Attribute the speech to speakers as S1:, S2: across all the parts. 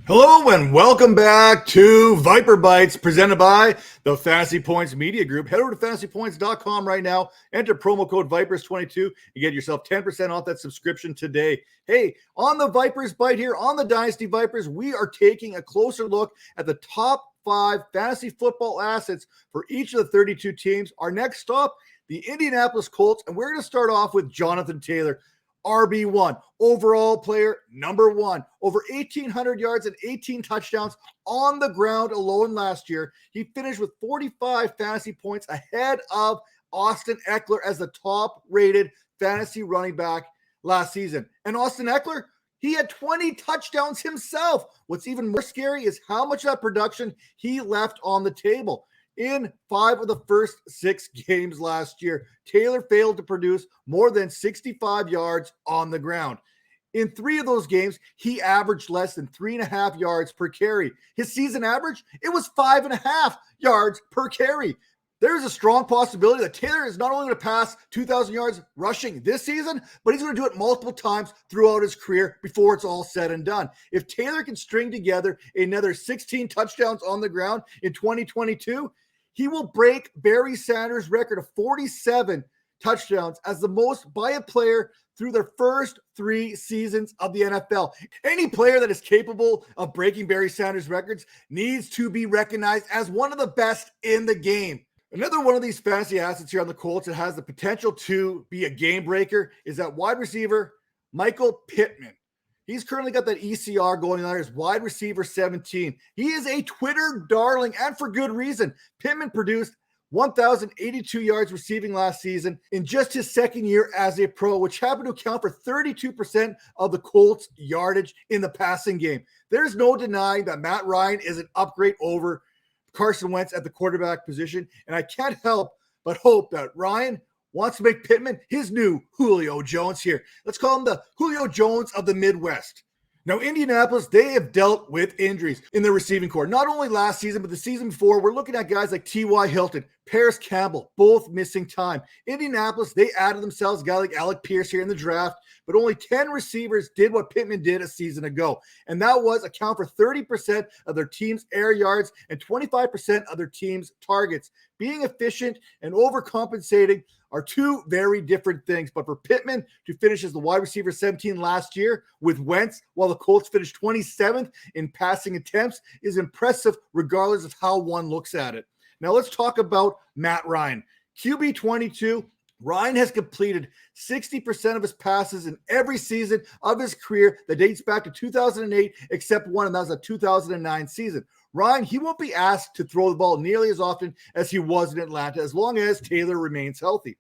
S1: Hello and welcome back to Viper Bites presented by the Fantasy Points Media Group. Head over to fantasypoints.com right now. Enter promo code Vipers22 and get yourself 10% off that subscription today. Hey, on the Vipers Bite here on the Dynasty Vipers, we are taking a closer look at the top 5 fantasy football assets for each of the 32 teams. Our next stop, the Indianapolis Colts, and we're going to start off with Jonathan Taylor. RB1, overall player number 1, over 1,800 yards and 18 touchdowns on the ground alone last year. He finished with 45 fantasy points ahead of Austin Eckler as the top-rated fantasy running back last season. And Austin Eckler, he had 20 touchdowns himself. What's even more scary is how much of that production he left on the table. In 5 of the first 6 games last year, Taylor failed to produce more than 65 yards on the ground. In 3 of those games, he averaged less than 3.5 yards per carry. His season average, it was 5.5 yards per carry. There's a strong possibility that Taylor is not only going to pass 2,000 yards rushing this season, but he's going to do it multiple times throughout his career before it's all said and done. If Taylor can string together another 16 touchdowns on the ground in 2022, he will break Barry Sanders' record of 47 touchdowns as the most by a player through their first 3 seasons of the NFL. Any player that is capable of breaking Barry Sanders' records needs to be recognized as one of the best in the game. Another one of these fantasy assets here on the Colts that has the potential to be a game breaker is that wide receiver, Michael Pittman. He's currently got that ECR going on as wide receiver 17. He is a Twitter darling, and for good reason. Pittman produced 1,082 yards receiving last season in just his second year as a pro, which happened to account for 32% of the Colts' yardage in the passing game. There's no denying that Matt Ryan is an upgrade over Carson Wentz at the quarterback position, and I can't help but hope that Ryan wants to make Pittman his new Julio Jones here. Let's call him the Julio Jones of the Midwest. Now, Indianapolis, they have dealt with injuries in their receiving core. Not only last season, but the season before, we're looking at guys like T.Y. Hilton, Paris Campbell, both missing time. Indianapolis, they added themselves a guy like Alec Pierce here in the draft, but only 10 receivers did what Pittman did a season ago. And that was account for 30% of their team's air yards and 25% of their team's targets. Being efficient and overcompensating are 2 very different things. But for Pittman to finish as the wide receiver 17 last year with Wentz, while the Colts finished 27th in passing attempts, is impressive regardless of how one looks at it. Now let's talk about Matt Ryan. QB 22, Ryan has completed 60% of his passes in every season of his career that dates back to 2008, except one, and that was a 2009 season. Ryan, he won't be asked to throw the ball nearly as often as he was in Atlanta, as long as Taylor remains healthy.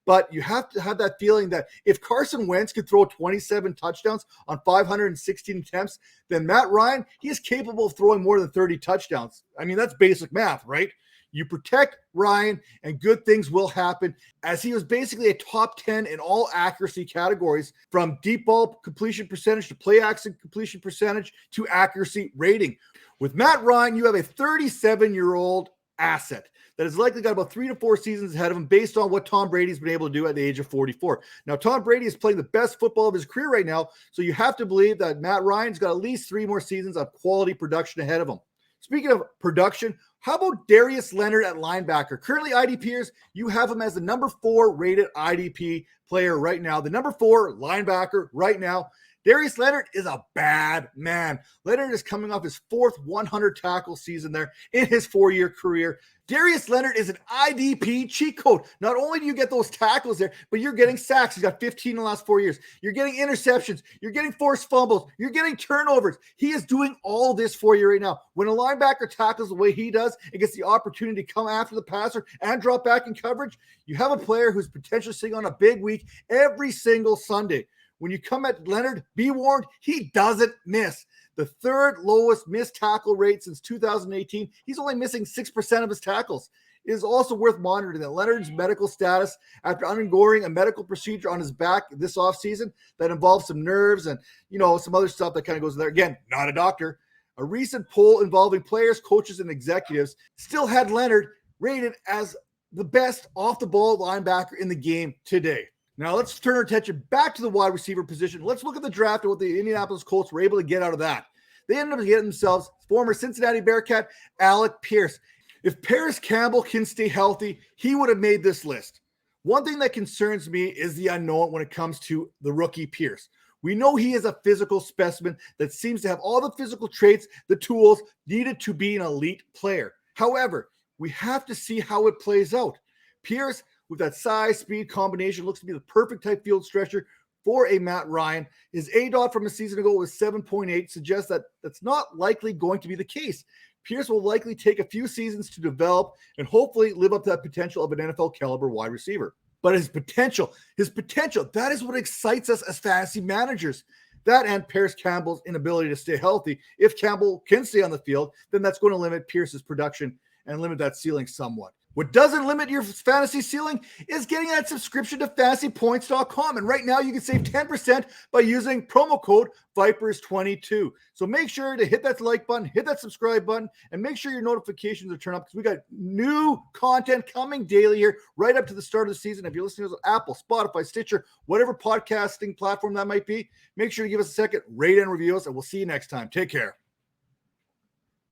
S1: But you have to have that feeling that if Carson Wentz could throw 27 touchdowns on 516 attempts, then Matt Ryan, he is capable of throwing more than 30 touchdowns. I mean, that's basic math, right? You protect Ryan, and good things will happen, as he was basically a top 10 in all accuracy categories, from deep ball completion percentage to play action completion percentage to accuracy rating. With Matt Ryan, you have a 37-year-old asset that has likely got about 3 to 4 seasons ahead of him based on what Tom Brady's been able to do at the age of 44. Now, Tom Brady is playing the best football of his career right now, so you have to believe that Matt Ryan's got at least 3 more seasons of quality production ahead of him. Speaking of production, how about Darius Leonard at linebacker? Currently, IDPers, you have him as the number 4 rated IDP player right now, the number 4 linebacker right now. Darius Leonard is a bad man. Leonard is coming off his 4th 100 tackle season there in his 4-year career. Darius Leonard is an IDP cheat code. Not only do you get those tackles there, but you're getting sacks. He's got 15 in the last 4 years. You're getting interceptions. You're getting forced fumbles. You're getting turnovers. He is doing all this for you right now. When a linebacker tackles the way he does and gets the opportunity to come after the passer and drop back in coverage, you have a player who's potentially sitting on a big week every single Sunday. When you come at Leonard, be warned, he doesn't miss. The 3rd lowest missed tackle rate since 2018. He's only missing 6% of his tackles. It is also worth monitoring that Leonard's medical status after undergoing a medical procedure on his back this offseason that involves some nerves and, some other stuff that kind of goes in there. Again, not a doctor. A recent poll involving players, coaches, and executives still had Leonard rated as the best off-the-ball linebacker in the game today. Now let's turn our attention back to the wide receiver position. Let's look at the draft and what the Indianapolis Colts were able to get out of that. They ended up getting themselves former Cincinnati Bearcat Alec Pierce. If Paris Campbell can stay healthy, he would have made this list. One thing that concerns me is the unknown when it comes to the rookie Pierce. We know he is a physical specimen that seems to have all the physical traits, the tools needed to be an elite player. However, we have to see how it plays out. Pierce, with that size, speed combination, looks to be the perfect type field stretcher for a Matt Ryan. His ADOT from a season ago was 7.8, suggests that that's not likely going to be the case. Pierce will likely take a few seasons to develop and hopefully live up to that potential of an NFL caliber wide receiver. But his potential, that is what excites us as fantasy managers. That and Paris Campbell's inability to stay healthy. If Campbell can stay on the field, then that's going to limit Pierce's production and limit that ceiling somewhat. What doesn't limit your fantasy ceiling is getting that subscription to fantasypoints.com. And right now you can save 10% by using promo code Vipers22. So make sure to hit that like button, hit that subscribe button, and make sure your notifications are turned up because we got new content coming daily here right up to the start of the season. If you're listening to Apple, Spotify, Stitcher, whatever podcasting platform that might be, make sure to give us a second, rate and review us, and we'll see you next time. Take care.